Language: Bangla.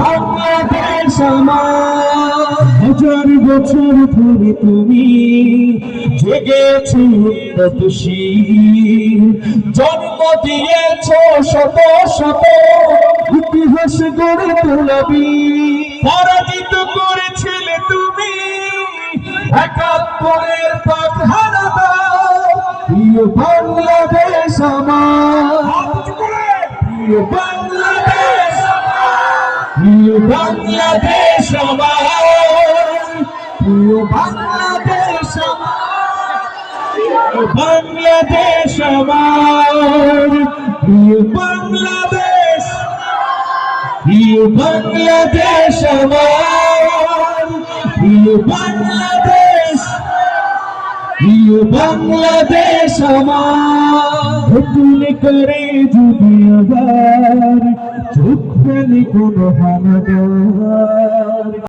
বাংলাদেশ আমার, হাজার বছর ধরে তুমি জেগেছো উন্নতশীল, জন্ম দিয়েছ শত শত ইতিহাস গড়ে তোলাবি, পরাজিত করেছিলে তুমি একাত্তরের পাক হানাদার। প্রিয় বাংলাদেশ আমার, প্রিয় বাংলাদেশ, প্রিয় বাংলাদেশ আমার, প্রিয় বাংলাদেশ আমার, বাংলাদেশ আমার, প্রিয় বাংলাদেশ, প্রিয় বাংলাদেশ আমার, প্রিয় বাংলাদেশ, প্রিয় বাংলাদেশ আমার। নতুন করে যদি আবার চোখ ফেলে কোনো হানাদার,